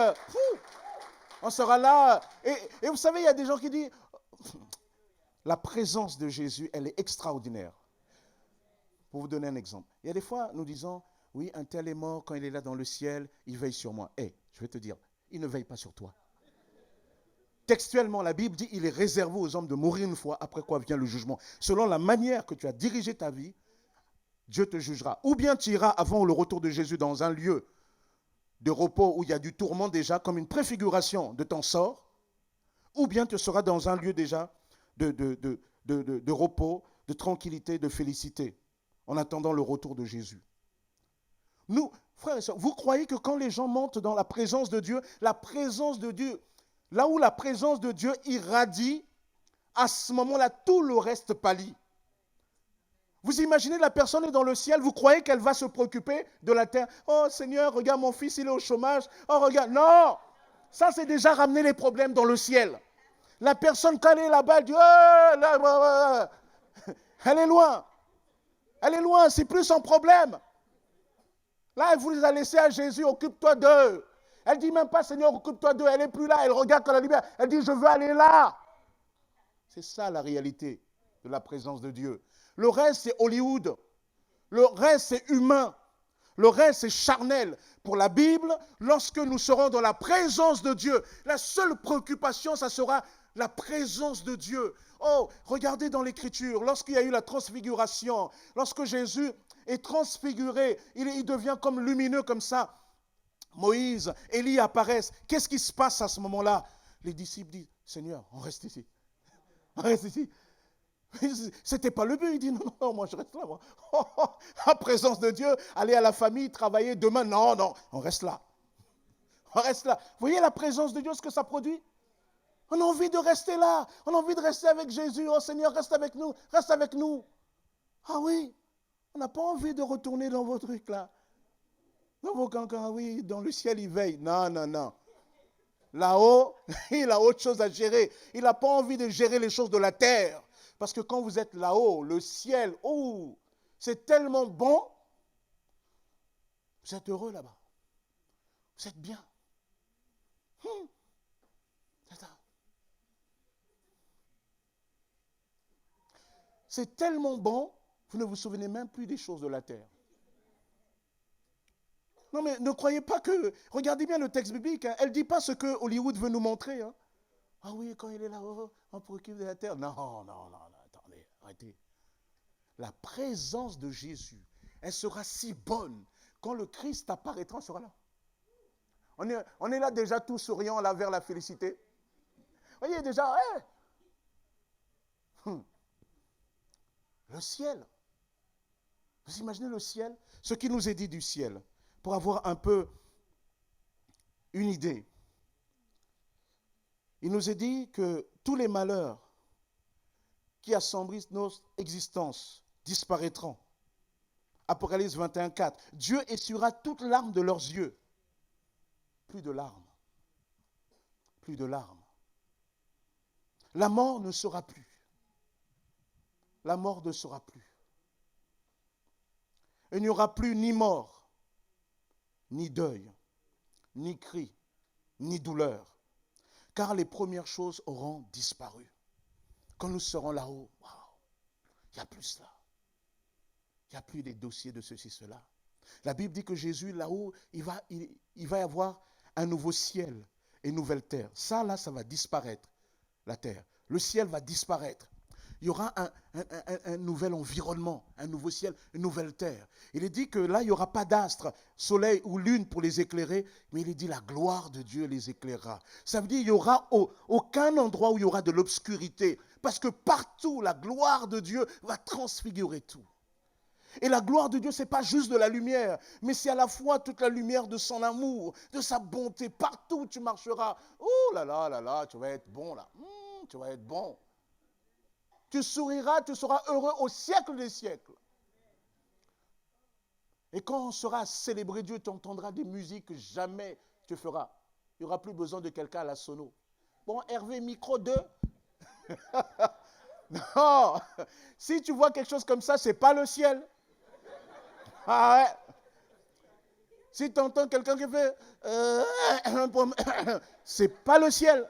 on sera là. Et vous savez, il y a des gens qui disent, la présence de Jésus, elle est extraordinaire. Pour vous donner un exemple. Il y a des fois, nous disons, oui, un tel est mort, quand il est là dans le ciel, il veille sur moi. Je vais te dire, il ne veille pas sur toi. Textuellement, la Bible dit, il est réservé aux hommes de mourir une fois, après quoi vient le jugement. Selon la manière que tu as dirigé ta vie, Dieu te jugera. Ou bien tu iras avant le retour de Jésus dans un lieu de repos où il y a du tourment déjà, comme une préfiguration de ton sort, ou bien tu seras dans un lieu déjà de repos, de tranquillité, de félicité, en attendant le retour de Jésus. Nous, frères et sœurs, vous croyez que quand les gens montent dans la présence de Dieu, là où la présence de Dieu irradie, à ce moment-là, tout le reste pâlit. Vous imaginez, la personne est dans le ciel, vous croyez qu'elle va se préoccuper de la terre. Oh Seigneur, regarde mon fils, il est au chômage. Oh regarde, non. Ça, c'est déjà ramener les problèmes dans le ciel. La personne, quand elle est là-bas, elle dit, oh, là, elle est loin. Elle est loin, c'est plus son problème. Là, elle vous les a laissés à Jésus, occupe-toi d'eux. Elle ne dit même pas, Seigneur, occupe-toi d'eux. Elle n'est plus là, elle regarde quand la lumière. Elle dit, je veux aller là. C'est ça la réalité de la présence de Dieu. Le reste, c'est Hollywood. Le reste, c'est humain. Le reste, c'est charnel. Pour la Bible, lorsque nous serons dans la présence de Dieu, la seule préoccupation, ça sera la présence de Dieu. Oh, regardez dans l'Écriture, lorsqu'il y a eu la transfiguration, lorsque Jésus est transfiguré, il devient comme lumineux comme ça. Moïse, Élie apparaissent. Qu'est-ce qui se passe à ce moment-là? Les disciples disent, Seigneur, on reste ici. On reste ici. C'était pas le but. Il dit, non, non, moi je reste là. Moi. En présence de Dieu, aller à la famille, travailler demain. Non, non, on reste là. On reste là. Vous voyez la présence de Dieu, ce que ça produit? On a envie de rester là. On a envie de rester avec Jésus. Oh Seigneur, reste avec nous. Reste avec nous. Ah oui, on n'a pas envie de retourner dans vos trucs là. Dans vos cancans, oui, dans le ciel, il veille. Non, non, non. Là-haut, il a autre chose à gérer. Il n'a pas envie de gérer les choses de la terre. Parce que quand vous êtes là-haut, le ciel, oh, c'est tellement bon. Vous êtes heureux là-bas. Vous êtes bien. C'est tellement bon, vous ne vous souvenez même plus des choses de la terre. Non mais ne croyez pas que... Regardez bien le texte biblique, hein, elle ne dit pas ce que Hollywood veut nous montrer. Hein. Ah oui, quand il est là-haut, on préoccupe de la terre. Non, non, non, non, attendez, arrêtez. La présence de Jésus, elle sera si bonne. Quand le Christ apparaîtra, on sera là. On est là déjà tout souriant, là, vers la félicité. Vous voyez déjà, le ciel. Vous imaginez le ciel? Ce qui nous est dit du ciel, pour avoir un peu une idée. Il nous est dit que tous les malheurs qui assombrissent notre existence disparaîtront. Apocalypse 21, 4. Dieu essuiera toutes larmes de leurs yeux. Plus de larmes. Plus de larmes. La mort ne sera plus. La mort ne sera plus. Il n'y aura plus ni mort, ni deuil, ni cri, ni douleur. Car les premières choses auront disparu. Quand nous serons là-haut, waouh, il n'y a plus cela. Il n'y a plus des dossiers de ceci, cela. La Bible dit que Jésus, là-haut, il va y avoir un nouveau ciel et une nouvelle terre. Ça, là, ça va disparaître, la terre. Le ciel va disparaître. Il y aura un nouvel environnement, un nouveau ciel, une nouvelle terre. Il est dit que là, il n'y aura pas d'astre, soleil ou lune pour les éclairer, mais il est dit la gloire de Dieu les éclairera. Ça veut dire qu'il n'y aura aucun endroit où il y aura de l'obscurité, parce que partout, la gloire de Dieu va transfigurer tout. Et la gloire de Dieu, ce n'est pas juste de la lumière, mais c'est à la fois toute la lumière de son amour, de sa bonté. Partout où tu marcheras, oh là là, tu vas être bon là, tu vas être bon. Tu souriras, tu seras heureux au siècle des siècles. Et quand on sera à célébrer Dieu, tu entendras des musiques que jamais tu feras. Il n'y aura plus besoin de quelqu'un à la sono. Bon, Hervé, micro 2. Non, si tu vois quelque chose comme ça, ce n'est pas le ciel. Ah ouais. Si tu entends quelqu'un qui fait... c'est pas le ciel.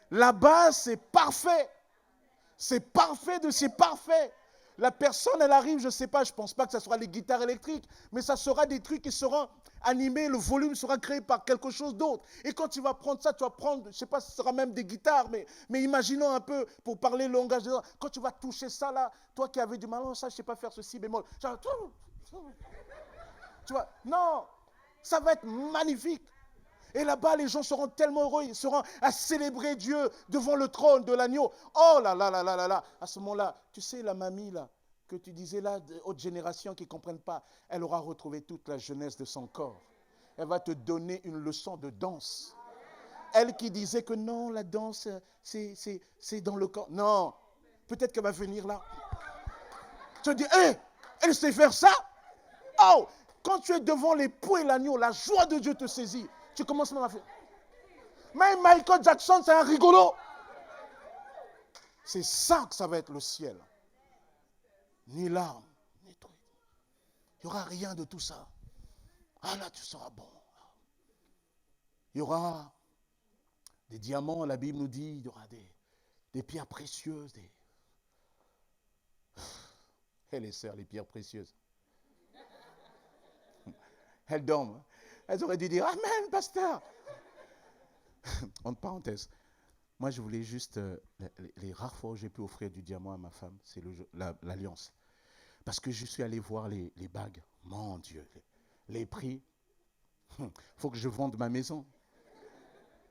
Là-bas, c'est parfait. C'est parfait de c'est parfait. La personne, elle arrive, je ne sais pas, je ne pense pas que ce sera les guitares électriques, mais ça sera des trucs qui seront animés, le volume sera créé par quelque chose d'autre. Et quand tu vas prendre ça, tu vas prendre, je ne sais pas, ce sera même des guitares, mais imaginons un peu, pour parler le langage des gens, quand tu vas toucher ça là, toi qui avais du mal, ça, je ne sais pas faire ceci, bémol. Genre, tu vois, non, ça va être magnifique. Et là-bas, les gens seront tellement heureux, ils seront à célébrer Dieu devant le trône de l'agneau. Oh là là là là là là. À ce moment-là, tu sais, la mamie là, que tu disais là, de haute génération qui ne comprennent pas, elle aura retrouvé toute la jeunesse de son corps. Elle va te donner une leçon de danse. Elle qui disait que non, la danse, c'est dans le corps. Non, peut-être qu'elle va venir là. Tu te dis, hé, elle sait faire ça? Oh, quand tu es devant l'époux et l'agneau, la joie de Dieu te saisit. Tu commences même à faire. Même Michael Jackson, c'est un rigolo. C'est ça que ça va être le ciel. Ni larmes, ni trucs. Il n'y aura rien de tout ça. Ah là, tu seras bon. Il y aura des diamants, la Bible nous dit, il y aura des pierres précieuses. Et les sœurs, les pierres précieuses. Elles dorment. Elles auraient dû dire, Amen, pasteur. Entre parenthèses. Moi, je voulais juste, les rares fois où j'ai pu offrir du diamant à ma femme, c'est l'alliance. Parce que je suis allé voir les bagues. Mon Dieu, les prix. Il faut que je vende ma maison.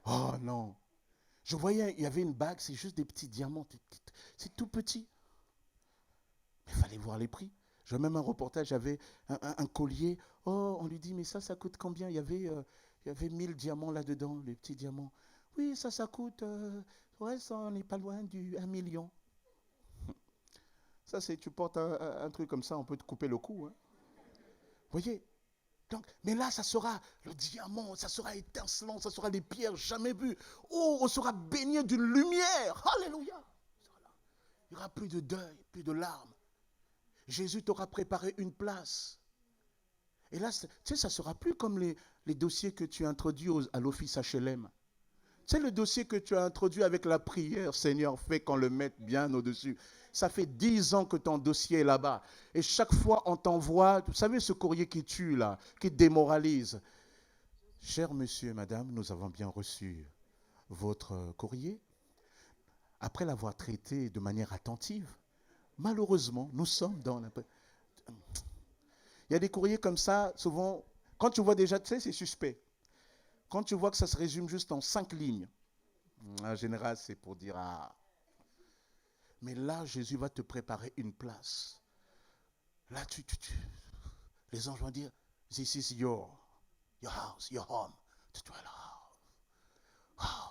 Oh non. Je voyais, il y avait une bague, c'est juste des petits diamants. C'est tout petit. Mais il fallait voir les prix. Je vois même un reportage, j'avais un collier. Oh, on lui dit, mais ça coûte combien? Il y avait 1000 diamants là-dedans, les petits diamants. Oui, ça coûte, ouais, ça, on n'est pas loin du 1 million. Ça, c'est, tu portes un truc comme ça, on peut te couper le cou. Hein. Vous voyez? Donc, mais là, ça sera le diamant, ça sera étincelant, ça sera des pierres jamais vues. Oh, on sera baigné d'une lumière. Alléluia. Il n'y aura plus de deuil, plus de larmes. Jésus t'aura préparé une place. Et là, tu sais, ça ne sera plus comme les dossiers que tu as introduits à l'office HLM. Tu sais, le dossier que tu as introduit avec la prière, Seigneur, fais qu'on le mette bien au-dessus. Ça fait 10 ans que ton dossier est là-bas. Et chaque fois, on t'envoie, vous savez, ce courrier qui tue, là, qui démoralise. Cher monsieur et madame, nous avons bien reçu votre courrier. Après l'avoir traité de manière attentive, malheureusement, nous sommes dans la... Il y a des courriers comme ça, souvent, quand tu vois déjà, tu sais, c'est suspect. Quand tu vois que ça se résume juste en 5 lignes, en général, c'est pour dire, ah. Mais là, Jésus va te préparer une place. Là, les anges vont dire, this is your house, your home. Tu dois là. Oh.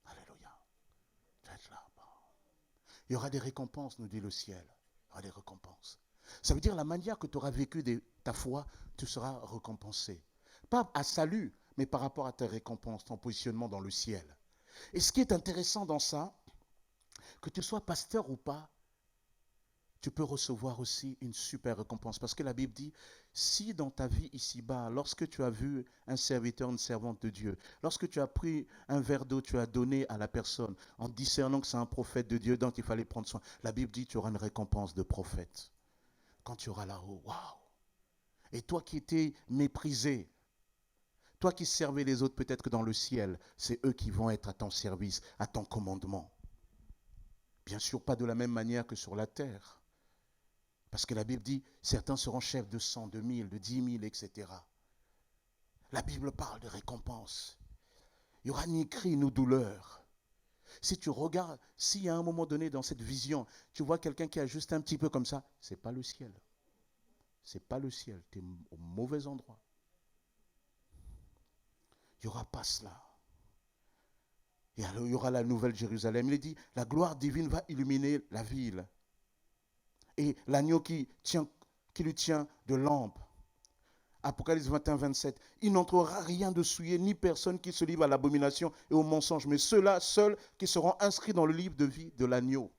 Alléluia. Tu vas être là. Il y aura des récompenses, nous dit le ciel. Il y aura des récompenses. Ça veut dire la manière que tu auras vécu ta foi, tu seras récompensé. Pas à salut, mais par rapport à ta récompense, ton positionnement dans le ciel. Et ce qui est intéressant dans ça, que tu sois pasteur ou pas, tu peux recevoir aussi une super récompense. Parce que la Bible dit, si dans ta vie ici-bas, lorsque tu as vu un serviteur, une servante de Dieu, lorsque tu as pris un verre d'eau, tu as donné à la personne, en discernant que c'est un prophète de Dieu dont il fallait prendre soin, la Bible dit, tu auras une récompense de prophète. Quand tu auras là-haut, waouh! Et toi qui étais méprisé, toi qui servais les autres, peut-être que dans le ciel, c'est eux qui vont être à ton service, à ton commandement. Bien sûr, pas de la même manière que sur la terre. Parce que la Bible dit, certains seront chefs de 100, de 1000, de 10 000, etc. La Bible parle de récompense. Il n'y aura ni cri, ni douleur. Si tu regardes, si à un moment donné dans cette vision, tu vois quelqu'un qui a juste un petit peu comme ça, ce n'est pas le ciel. Ce n'est pas le ciel. Tu es au mauvais endroit. Il n'y aura pas cela. Et alors il y aura la nouvelle Jérusalem. Il est dit, la gloire divine va illuminer la ville. Et l'agneau qui lui tient de lampe. Apocalypse 21, 27. Il n'entrera rien de souillé, ni personne qui se livre à l'abomination et au mensonge, mais ceux-là seuls qui seront inscrits dans le livre de vie de l'agneau.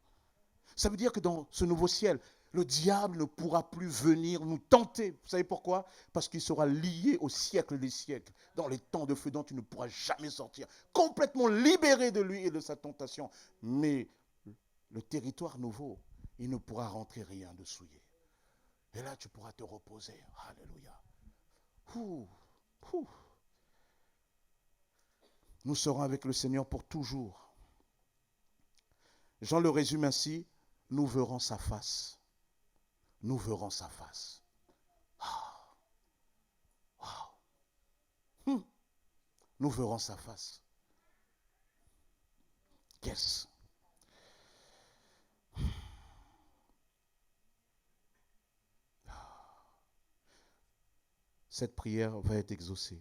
Ça veut dire que dans ce nouveau ciel, le diable ne pourra plus venir nous tenter. Vous savez pourquoi? Parce qu'il sera lié au siècle des siècles, dans les temps de feu dont tu ne pourras jamais sortir. Complètement libéré de lui et de sa tentation. Mais le territoire nouveau, il ne pourra rentrer rien de souillé. Et là, tu pourras te reposer. Alléluia. Ouh, ouh. Nous serons avec le Seigneur pour toujours. Jean le résume ainsi, nous verrons sa face. Nous verrons sa face. Wow. Wow. Nous verrons sa face. Yes. Cette prière va être exaucée.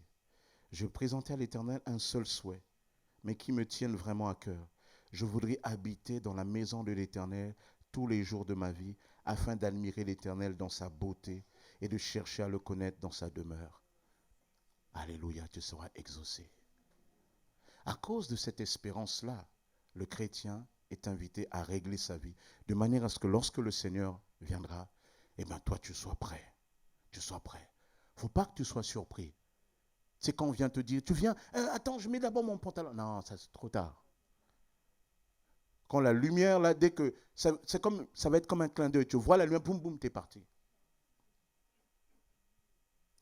Je présentais à l'Éternel un seul souhait, mais qui me tienne vraiment à cœur. Je voudrais habiter dans la maison de l'Éternel tous les jours de ma vie, afin d'admirer l'Éternel dans sa beauté et de chercher à le connaître dans sa demeure. Alléluia, tu seras exaucé. À cause de cette espérance-là, le chrétien est invité à régler sa vie, de manière à ce que lorsque le Seigneur viendra, eh bien toi tu sois prêt. Tu sois prêt. Il ne faut pas que tu sois surpris. C'est quand on vient te dire, tu viens, attends, je mets d'abord mon pantalon. Non, ça c'est trop tard. Quand la lumière, là, dès que, ça va être comme un clin d'œil. Tu vois la lumière, boum, boum, t'es parti.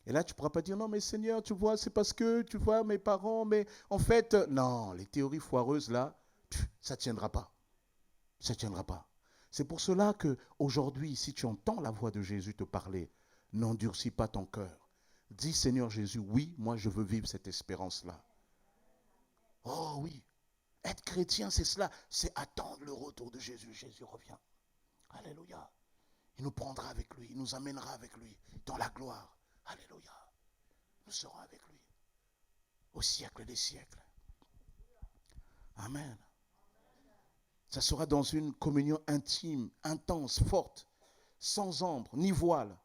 Et là, tu ne pourras pas dire, non, mais Seigneur, tu vois, c'est parce que, tu vois, mes parents, mais en fait, non, les théories foireuses, là, ça ne tiendra pas. Ça ne tiendra pas. C'est pour cela qu'aujourd'hui, si tu entends la voix de Jésus te parler, n'endurcis pas ton cœur. Dis, Seigneur Jésus, oui, moi je veux vivre cette espérance-là. Oh oui, être chrétien, c'est cela. C'est attendre le retour de Jésus. Jésus revient. Alléluia. Il nous prendra avec lui, il nous amènera avec lui dans la gloire. Alléluia. Nous serons avec lui au siècle des siècles. Amen. Ça sera dans une communion intime, intense, forte, sans ombre, ni voile,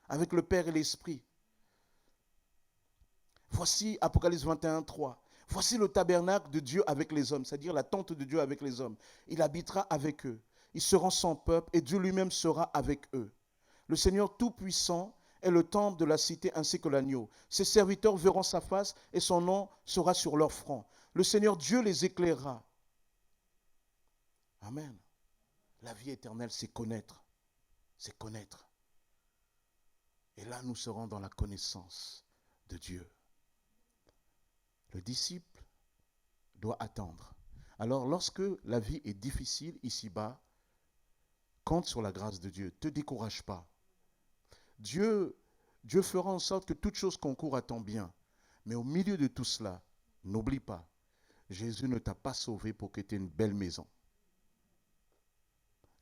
avec le Père et l'Esprit. Voici Apocalypse 21, 3. Voici le tabernacle de Dieu avec les hommes, c'est-à-dire la tente de Dieu avec les hommes. Il habitera avec eux. Ils seront son peuple et Dieu lui-même sera avec eux. Le Seigneur Tout-Puissant est le temple de la cité ainsi que l'agneau. Ses serviteurs verront sa face et son nom sera sur leur front. Le Seigneur Dieu les éclairera. Amen. La vie éternelle, c'est connaître. C'est connaître. Et là, nous serons dans la connaissance de Dieu. Le disciple doit attendre. Alors, lorsque la vie est difficile ici-bas, compte sur la grâce de Dieu. Ne te décourage pas. Dieu fera en sorte que toute chose concourt à ton bien. Mais au milieu de tout cela, n'oublie pas, Jésus ne t'a pas sauvé pour que tu aies une belle maison.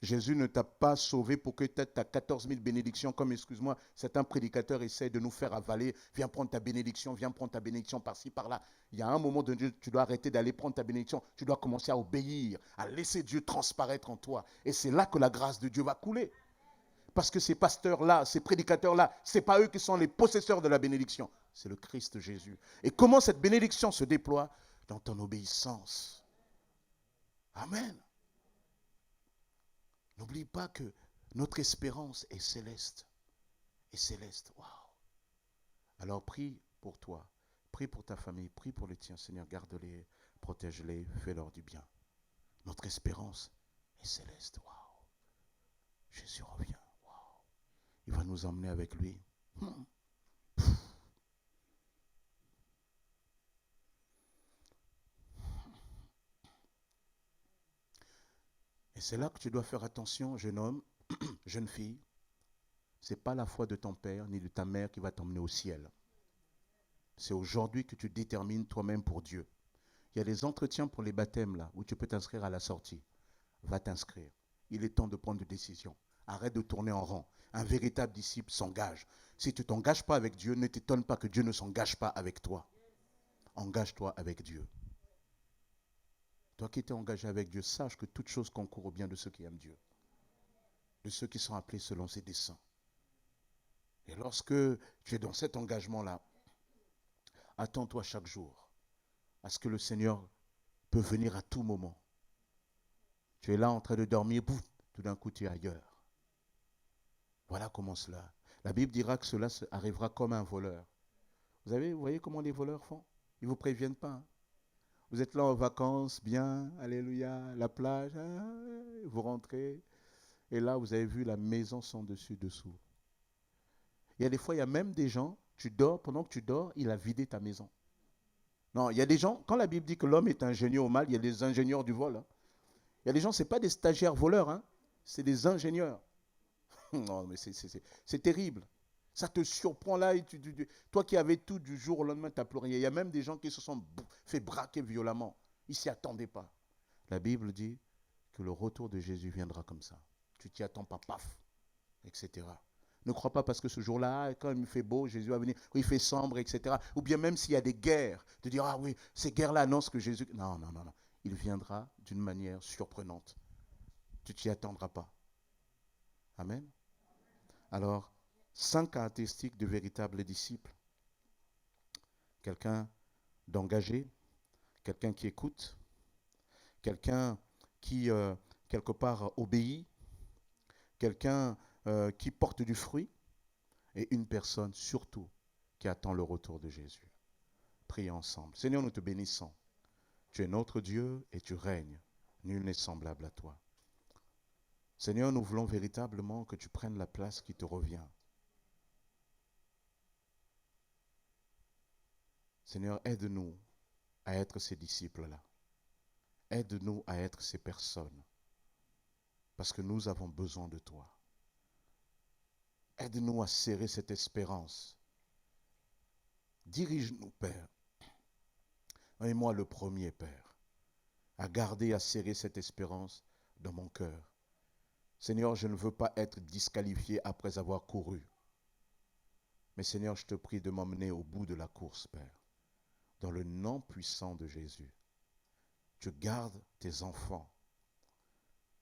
Jésus ne t'a pas sauvé pour que tu aies ta 14 000 bénédictions, comme, excuse-moi, certains prédicateurs essaient de nous faire avaler. Viens prendre ta bénédiction par-ci, par-là. Il y a un moment donné, tu dois arrêter d'aller prendre ta bénédiction. Tu dois commencer à obéir, à laisser Dieu transparaître en toi. Et c'est là que la grâce de Dieu va couler. Parce que ces pasteurs-là, ces prédicateurs-là, ce n'est pas eux qui sont les possesseurs de la bénédiction. C'est le Christ Jésus. Et comment cette bénédiction se déploie? Dans ton obéissance. Amen. N'oublie pas que notre espérance est céleste. Est céleste. Waouh. Alors prie pour toi. Prie pour ta famille. Prie pour les tiens. Seigneur, garde-les, protège-les, fais-leur du bien. Notre espérance est céleste. Waouh. Jésus revient. Waouh. Il va nous emmener avec lui. Et c'est là que tu dois faire attention, jeune homme, jeune fille. Ce n'est pas la foi de ton père ni de ta mère qui va t'emmener au ciel. C'est aujourd'hui que tu détermines toi-même pour Dieu. Il y a des entretiens pour les baptêmes là, où tu peux t'inscrire à la sortie. Va t'inscrire. Il est temps de prendre des décisions. Arrête de tourner en rond. Un véritable disciple s'engage. Si tu ne t'engages pas avec Dieu, ne t'étonne pas que Dieu ne s'engage pas avec toi. Engage-toi avec Dieu. Toi qui t'es engagé avec Dieu, sache que toute chose concourt au bien de ceux qui aiment Dieu. De ceux qui sont appelés selon ses desseins. Et lorsque tu es dans cet engagement-là, attends-toi chaque jour à ce que le Seigneur peut venir à tout moment. Tu es là en train de dormir, pouf, tout d'un coup tu es ailleurs. Voilà comment cela. La Bible dira que cela arrivera comme un voleur. Vous voyez comment les voleurs font? Ils ne vous préviennent pas. Hein? Vous êtes là en vacances, bien, alléluia, la plage, vous rentrez, et là vous avez vu la maison sans dessus-dessous. Il y a des fois, il y a même des gens, tu dors, pendant que tu dors, il a vidé ta maison. Non, il y a des gens, quand la Bible dit que l'homme est ingénieur au mal, il y a des ingénieurs du vol. Hein. Il y a des gens, ce n'est pas des stagiaires voleurs, hein, c'est des ingénieurs. Non, mais c'est terrible. Ça te surprend là. Et toi qui avais tout du jour au lendemain, tu n'as plus rien. Il y a même des gens qui se sont fait braquer violemment. Ils ne s'y attendaient pas. La Bible dit que le retour de Jésus viendra comme ça. Tu t'y attends pas, paf, etc. Ne crois pas parce que ce jour-là, quand il fait beau, Jésus va venir, il fait sombre, etc. Ou bien même s'il y a des guerres, de dire, ah oui, ces guerres-là annoncent que Jésus... Non. Il viendra d'une manière surprenante. Tu t'y attendras pas. Amen. Alors, 5 caractéristiques de véritables disciples. Quelqu'un d'engagé, quelqu'un qui écoute, quelqu'un qui, quelque part, obéit, quelqu'un qui porte du fruit, et une personne surtout qui attend le retour de Jésus. Prions ensemble. Seigneur, nous te bénissons. Tu es notre Dieu et tu règnes. Nul n'est semblable à toi. Seigneur, nous voulons véritablement que tu prennes la place qui te revient. Seigneur, aide-nous à être ces disciples-là. Aide-nous à être ces personnes. Parce que nous avons besoin de toi. Aide-nous à serrer cette espérance. Dirige-nous, Père. Et moi le premier, Père, à garder, à serrer cette espérance dans mon cœur. Seigneur, je ne veux pas être disqualifié après avoir couru. Mais Seigneur, je te prie de m'emmener au bout de la course, Père. Dans le nom puissant de Jésus. Tu gardes tes enfants.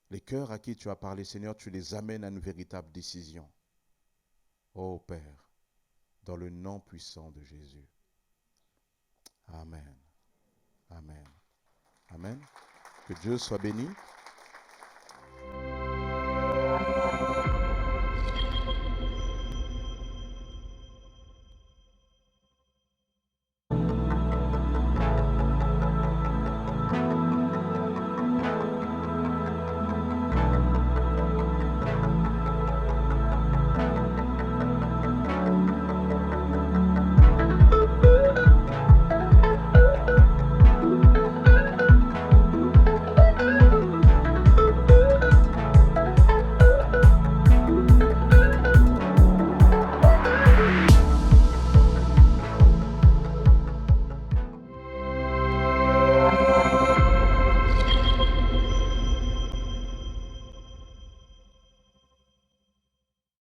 Les cœurs à qui tu as parlé, Seigneur, tu les amènes à une véritable décision. Ô Père, dans le nom puissant de Jésus. Amen. Amen. Amen. Que Dieu soit béni.